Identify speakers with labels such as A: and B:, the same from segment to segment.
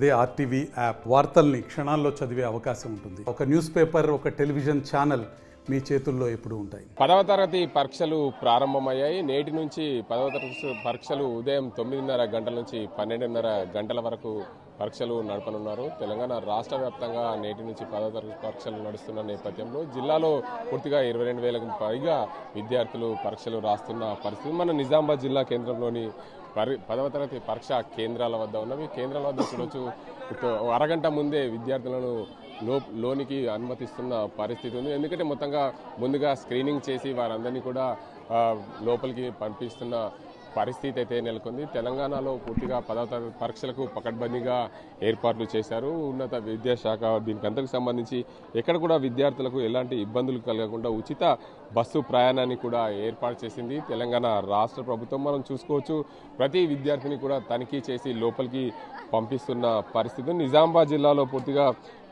A: అదే RTV app వార్తల్ని క్షణాల్లో చదివే అవకాశం ఉంటుంది. ఒక న్యూస్ పేపర్, ఒక టెలివిజన్ ఛానల్ మీ చేతుల్లో ఎప్పుడూ ఉంటాయి.
B: 10వ తరగతి పరీక్షలు ప్రారంభమయ్యాయి. నేటి నుంచి 10వ తరగతి పరీక్షలు ఉదయం 9:30 గంటల నుంచి 12:30 గంటల వరకు పరీక్షలు నడపనున్నారు. తెలంగాణ రాష్ట్ర వ్యాప్తంగా నేటి నుంచి 10వ తరగతి పరీక్షలు నడుస్తున్న నేపథ్యంలో జిల్లాలో పూర్తిగా 22,000కు పైగా విద్యార్థులు పరీక్షలు రాస్తున్న పరిస్థితి. మన నిజామాబాద్ జిల్లా కేంద్రంలోని 10వ తరగతి పరీక్షా కేంద్రాల వద్ద ఉన్నవి. కేంద్రాల వద్ద చూడొచ్చు, అరగంట ముందే విద్యార్థులను లోనికి అనుమతిస్తున్న పరిస్థితి ఉంది. ఎందుకంటే మొత్తంగా ముందుగా స్క్రీనింగ్ చేసి వారందరినీ కూడా లోపలికి పంపిస్తున్న పరిస్థితి అయితే నెలకొంది. తెలంగాణలో పూర్తిగా 10వ తరగతి పరీక్షలకు పకడ్బందీగా ఏర్పాట్లు చేశారు ఉన్నత విద్యాశాఖ. దీనికి అంతకు సంబంధించి ఎక్కడ కూడా విద్యార్థులకు ఎలాంటి ఇబ్బందులు కలగకుండా ఉచిత బస్సు ప్రయాణాన్ని కూడా ఏర్పాటు చేసింది తెలంగాణ రాష్ట్ర ప్రభుత్వం. మనం చూసుకోవచ్చు, ప్రతి విద్యార్థిని కూడా తనిఖీ చేసి లోపలికి పంపిస్తున్న పరిస్థితి. నిజామాబాద్ జిల్లాలో పూర్తిగా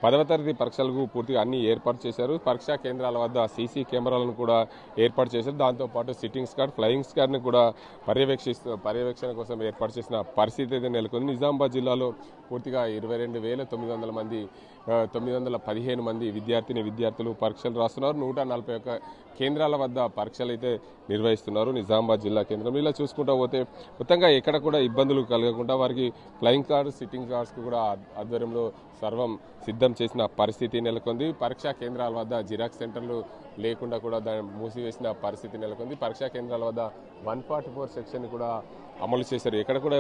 B: 10వ తరగతి పరీక్షలకు పూర్తిగా అన్ని ఏర్పాటు చేశారు. పరీక్షా కేంద్రాల వద్ద సీసీ కెమెరాలను కూడా ఏర్పాటు చేశారు. దాంతోపాటు సిట్టింగ్ స్క్వాడ్, ఫ్లయింగ్ స్క్వాడ్ని కూడా పర్యవేక్షణ కోసం ఏర్పాటు చేసిన పరిస్థితి అయితే నెలకొంది. నిజామాబాద్ జిల్లాలో పూర్తిగా 22,915 మంది విద్యార్థులు పరీక్షలు రాస్తున్నారు. 141 కేంద్రాల వద్ద పరీక్షలు అయితే నిర్వహిస్తున్నారు నిజామాబాద్ జిల్లా కేంద్రం. ఇలా చూసుకుంటూ పోతే మొత్తంగా ఎక్కడ కూడా ఇబ్బందులు కలగకుండా వారికి ఫ్లయింగ్ కార్డ్, సిట్టింగ్ కార్డ్స్ కూడా ఆధ్వర్యంలో సర్వం సిద్ధం చేసిన పరిస్థితి నెలకొంది. పరీక్షా కేంద్రాల వద్ద జిరాక్స్ సెంటర్లు లేకుండా కూడా దాన్ని మూసివేసిన పరిస్థితి నెలకొంది. పరీక్షా కేంద్రాల వద్ద 144 సెక్షన్ కూడా అమలు చేశారు. ఎక్కడ కూడా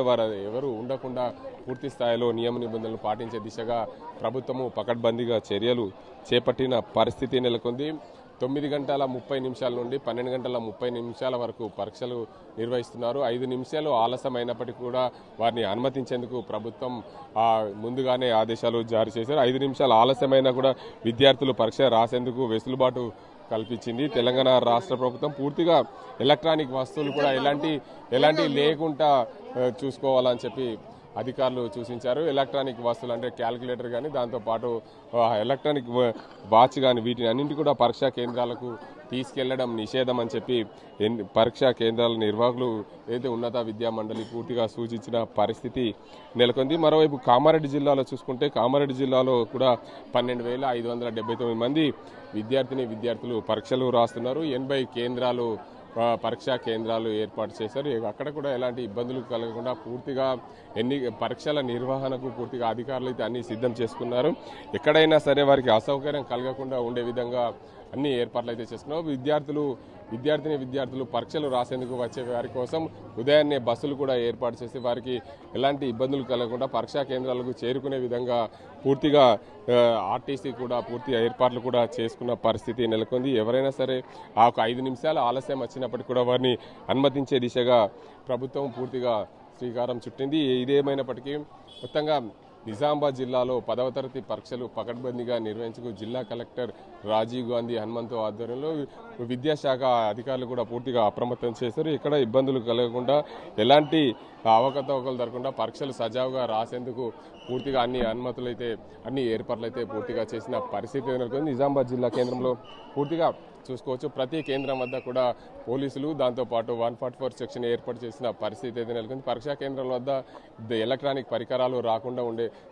B: ఎవరు ఉండకుండా పూర్తి స్థాయిలో నియమ నిబంధనలు పాటించే దిశగా ప్రభుత్వము పకడ్బందీగా చర్యలు చేపట్టిన పరిస్థితి నెలకొంది. 9:30 నుండి 12:30 వరకు పరీక్షలు నిర్వహిస్తున్నారు. 5 నిమిషాలు ఆలస్యమైనప్పటికీ కూడా వారిని అనుమతించేందుకు ప్రభుత్వం ముందుగానే ఆదేశాలు జారీ చేశారు. 5 నిమిషాలు ఆలస్యమైనా కూడా విద్యార్థులు పరీక్ష రాసేందుకు వెసులుబాటు కల్పించింది తెలంగాణ రాష్ట్ర ప్రభుత్వం. పూర్తిగా ఎలక్ట్రానిక్ వస్తువులు కూడా ఎలాంటి లేకుండా చూసుకోవాలని చెప్పి అధికారులు సూచించారు. ఎలక్ట్రానిక్ వస్తువులు అంటే క్యాల్కులేటర్ కానీ, దాంతోపాటు ఎలక్ట్రానిక్ వాచ్ కానీ, వీటిని అన్నింటి కూడా పరీక్షా కేంద్రాలకు తీసుకెళ్లడం నిషేధం అని చెప్పి పరీక్షా కేంద్రాల నిర్వాహకులు ఏదైతే ఉన్నత విద్యా మండలి పూర్తిగా సూచించిన పరిస్థితి నెలకొంది. మరోవైపు కామారెడ్డి జిల్లాలో చూసుకుంటే, కామారెడ్డి జిల్లాలో కూడా 12,579 మంది విద్యార్థులు పరీక్షలు రాస్తున్నారు. 80 పరీక్షా కేంద్రాలు ఏర్పాటు చేశారు. అక్కడ కూడా ఎలాంటి ఇబ్బందులు కలగకుండా పూర్తిగా పరీక్షల నిర్వహణకు పూర్తిగా అధికారులు అయితే అన్ని సిద్ధం చేసుకున్నారు. ఎక్కడైనా సరే వారికి అసౌకర్యం కలగకుండా ఉండే విధంగా అన్ని ఏర్పాట్లు అయితే చేసుకున్నారు. విద్యార్థులు పరీక్షలు రాసేందుకు వచ్చే వారి కోసం ఉదయాన్నే బస్సులు కూడా ఏర్పాటు చేసి వారికి ఎలాంటి ఇబ్బందులు కలగకుండా పరీక్షా కేంద్రాలకు చేరుకునే విధంగా పూర్తిగా ఆర్టీసీ కూడా పూర్తి ఏర్పాట్లు కూడా చేసుకున్న పరిస్థితి నెలకొంది. ఎవరైనా సరే ఆ ఒక 5 నిమిషాలు ఆలస్యం వచ్చినప్పటికీ కూడా వారిని అనుమతించే దిశగా ప్రభుత్వం పూర్తిగా శ్రీకారం చుట్టింది. ఇదేమైనప్పటికీ మొత్తంగా నిజామాబాద్ జిల్లాలో 10వ తరగతి పరీక్షలు పకడ్బందీగా నిర్వహించుకు జిల్లా కలెక్టర్ రాజీవ్ గాంధీ హనుమంతు ఆధ్వర్యంలో విద్యాశాఖ అధికారులు కూడా పూర్తిగా అప్రమత్తం చేశారు. ఎక్కడ ఇబ్బందులు కలగకుండా ఎలాంటి అవకతవకలు జరగకుండా పరీక్షలు సజావుగా రాసేందుకు పూర్తిగా అన్ని ఏర్పాట్లు అయితే పూర్తిగా చేసిన పరిస్థితి నెలకొంది. నిజామాబాద్ జిల్లా కేంద్రంలో పూర్తిగా చూసుకోవచ్చు, ప్రతి కేంద్రం వద్ద కూడా పోలీసులు, దాంతోపాటు 144 సెక్షన్ ఏర్పాటు చేసిన పరిస్థితి అయితే నెలకొంది. పరీక్షా కేంద్రాల వద్ద ఎలక్ట్రానిక్ పరికరాలు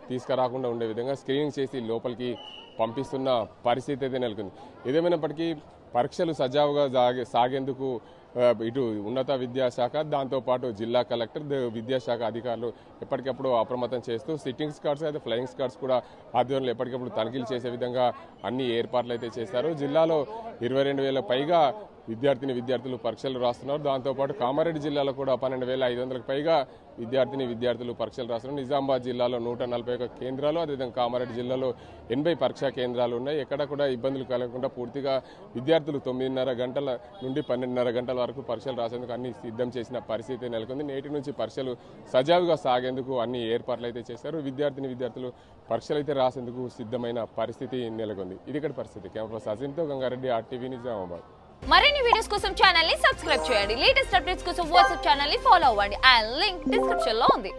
B: తీసుకురాకుండా ఉండే విధంగా స్క్రీనింగ్ చేసి లోపలికి పంపిస్తున్న పరిస్థితి అయితే నెలకొంది. ఏదేమైనప్పటికీ పరీక్షలు సజావుగా సాగేందుకు ఇటు ఉన్నత విద్యాశాఖ, దాంతోపాటు జిల్లా కలెక్టర్, విద్యాశాఖ అధికారులు ఎప్పటికప్పుడు అప్రమత్తం చేస్తూ సిట్టింగ్ స్క్వాడ్స్ అయితే ఫ్లయింగ్ స్క్వాడ్స్ కూడా ఆధ్వర్యంలో ఎప్పటికప్పుడు తనిఖీలు చేసే విధంగా అన్ని ఏర్పాట్లు అయితే చేశారు. జిల్లాలో 22,000 పైగా విద్యార్థులు పరీక్షలు రాస్తున్నారు. దాంతోపాటు కామారెడ్డి జిల్లాలో కూడా 12,500కు పైగా విద్యార్థులు పరీక్షలు రాస్తున్నారు. నిజామాబాద్ జిల్లాలో 141 కేంద్రాలు, అదేవిధంగా కామారెడ్డి జిల్లాలో 80 పరీక్షా కేంద్రాలు ఉన్నాయి. ఎక్కడ కూడా ఇబ్బందులు కలగకుండా పూర్తిగా విద్యార్థులు 9:30 గంటల నుండి 12:30 గంటల వరకు పరీక్షలు రాసేందుకు అన్ని సిద్ధం చేసిన పరిస్థితి నెలకొంది. నేటి నుంచి పరీక్షలు సజావుగా సాగేందుకు అన్ని ఏర్పాట్లు అయితే చేశారు. విద్యార్థులు పరీక్షలు అయితే రాసేందుకు సిద్ధమైన పరిస్థితి నెలకొంది. ఇది ఇక్కడ పరిస్థితి. కెమెరా అజీంతో గంగారెడ్డి, RTV నిజామాబాద్.
C: మరిన్ని వీడియోస్ కోసం ఛానల్ ని సబ్స్క్రైబ్ చేయండి. లేటెస్ట్ అప్డేట్స్ కోసం వాట్సాప్ ఛానల్ ని ఫాలో అవ్వండి. ఆ లింక్ డిస్క్రిప్షన్ లో ఉంది.